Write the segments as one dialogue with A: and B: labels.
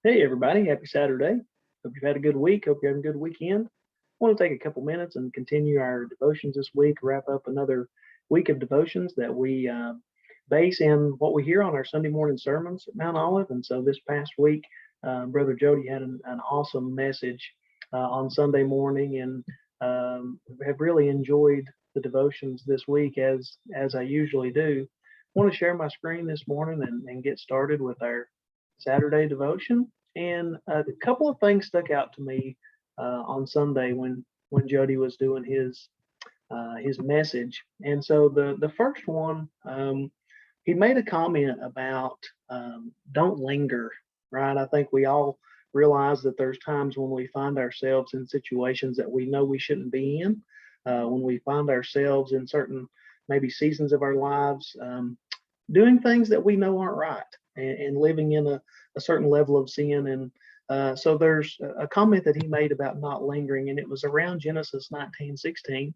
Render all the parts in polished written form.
A: Hey everybody, happy Saturday. Hope you've had a good week. Hope you're having a good weekend. I want to take a couple minutes and continue our devotions this week, wrap up another week of devotions that we base in what we hear on our Sunday morning sermons at Mount Olive. And so this past week, Brother Jody had an awesome message on Sunday morning, and have really enjoyed the devotions this week as I usually do. I want to share my screen this morning and get started with our Saturday devotion. And a couple of things stuck out to me on Sunday when Jody was doing his message. And so the first one, he made a comment about don't linger, right? I think we all realize that there's times when we find ourselves in situations that we know we shouldn't be in, when we find ourselves in certain maybe seasons of our lives, doing things that we know aren't right, and living in a certain level of sin. And so there's a comment that he made about not lingering, and it was around Genesis 19:16.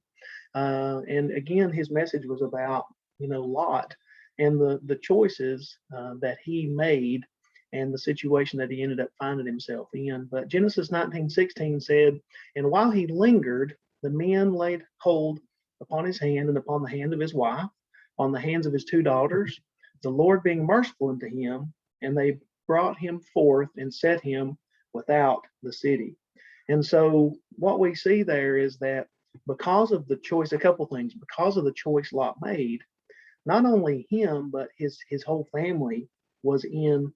A: And again, his message was about, Lot and the choices that he made and the situation that he ended up finding himself in. But Genesis 19:16 said, "And while he lingered, the men laid hold upon his hand and upon the hand of his wife, on the hands of his two daughters, the Lord being merciful unto him, and they brought him forth and set him without the city." And so what we see there is that because of the choice, a couple things, because of the choice Lot made, not only him, but his whole family was in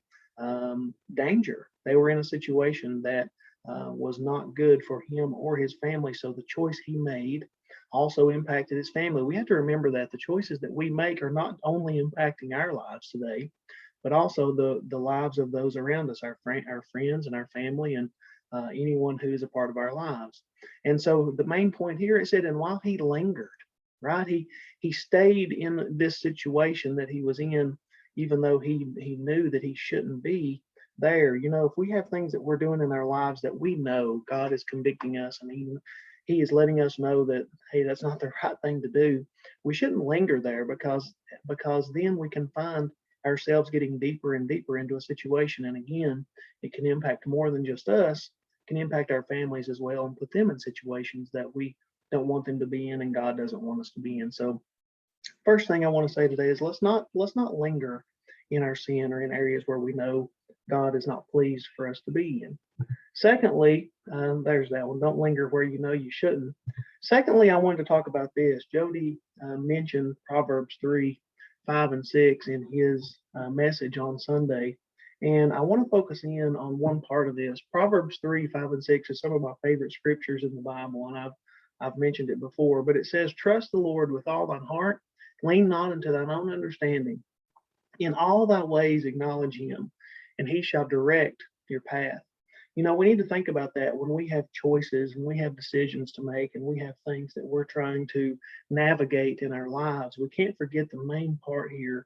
A: danger. They were in a situation that was not good for him or his family. So the choice he made also impacted his family. We have to remember that the choices that we make are not only impacting our lives today, but also the lives of those around us, our friends and our family, and anyone who is a part of our lives. And so the main point here, it said, and while he lingered, right, he stayed in this situation that he was in, even though he knew that he shouldn't be there. If we have things that we're doing in our lives that we know God is convicting us, and he is letting us know that, hey, that's not the right thing to do, we shouldn't linger there, because then we can find ourselves getting deeper and deeper into a situation. And again, it can impact more than just us, it can impact our families as well, and put them in situations that we don't want them to be in, and God doesn't want us to be in. So first thing I want to say today is let's not linger in our sin or in areas where we know God is not pleased for us to be in. Secondly, there's that one. Don't linger where you know you shouldn't. Secondly, I wanted to talk about this. Jody mentioned Proverbs 3, 5, and 6 in his message on Sunday. And I want to focus in on one part of this. Proverbs 3, 5, and 6 is some of my favorite scriptures in the Bible, and I've mentioned it before, but it says, "Trust the Lord with all thine heart, lean not unto thine own understanding. In all thy ways acknowledge him, and he shall direct your path." We need to think about that when we have choices and we have decisions to make and we have things that we're trying to navigate in our lives. We can't forget the main part here,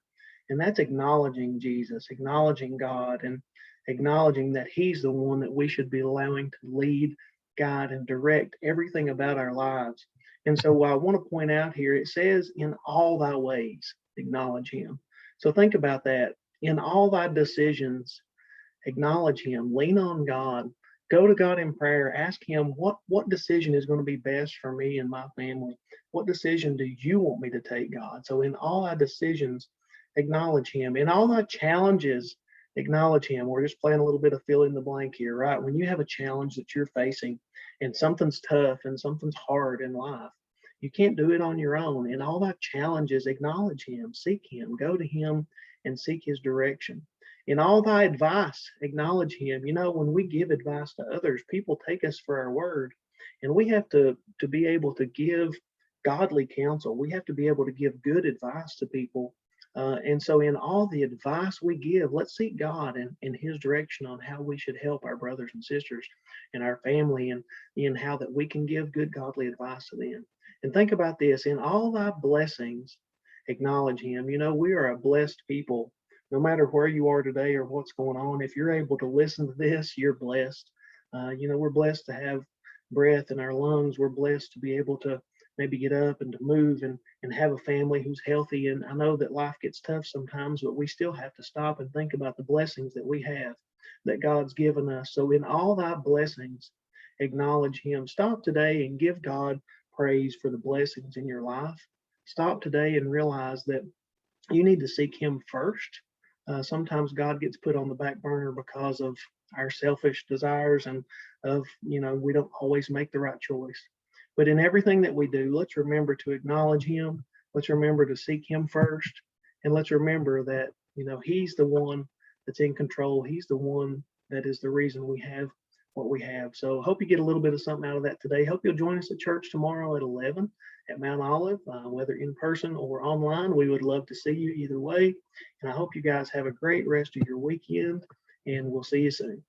A: and that's acknowledging Jesus, acknowledging God, and acknowledging that he's the one that we should be allowing to lead, guide, and direct everything about our lives. And so I want to point out here, it says, in all thy ways, acknowledge him. So think about that. In all thy decisions, acknowledge him, lean on God, go to God in prayer, ask him what decision is going to be best for me and my family. What decision do you want me to take, God? So in all thy decisions, acknowledge him. In all thy challenges, acknowledge him. We're just playing a little bit of fill in the blank here, right? When you have a challenge that you're facing and something's tough and something's hard in life, you can't do it on your own. In all thy challenges, acknowledge him, seek him, go to him and seek his direction. In all thy advice, acknowledge him. When we give advice to others, people take us for our word, and we have to be able to give godly counsel. We have to be able to give good advice to people. And so in all the advice we give, let's seek God and in his direction on how we should help our brothers and sisters and our family, and in how that we can give good godly advice to them. And think about this, in all thy blessings, acknowledge him. We are a blessed people. No matter where you are today or what's going on, if you're able to listen to this, you're blessed. We're blessed to have breath in our lungs. We're blessed to be able to maybe get up and to move and have a family who's healthy. And I know that life gets tough sometimes, but we still have to stop and think about the blessings that we have. that God's given us. So in all thy blessings, acknowledge him. Stop today and give God praise for the blessings in your life. Stop today and realize that you need to seek him first. Sometimes God gets put on the back burner because of our selfish desires and of, we don't always make the right choice. But in everything that we do, let's remember to acknowledge him. Let's remember to seek him first. And let's remember that, he's the one that's in control. He's the one that is the reason we have what we have. So hope you get a little bit of something out of that today. Hope you'll join us at church tomorrow at 11 at Mount Olive, whether in person or online. We would love to see you either way. And I hope you guys have a great rest of your weekend, and we'll see you soon.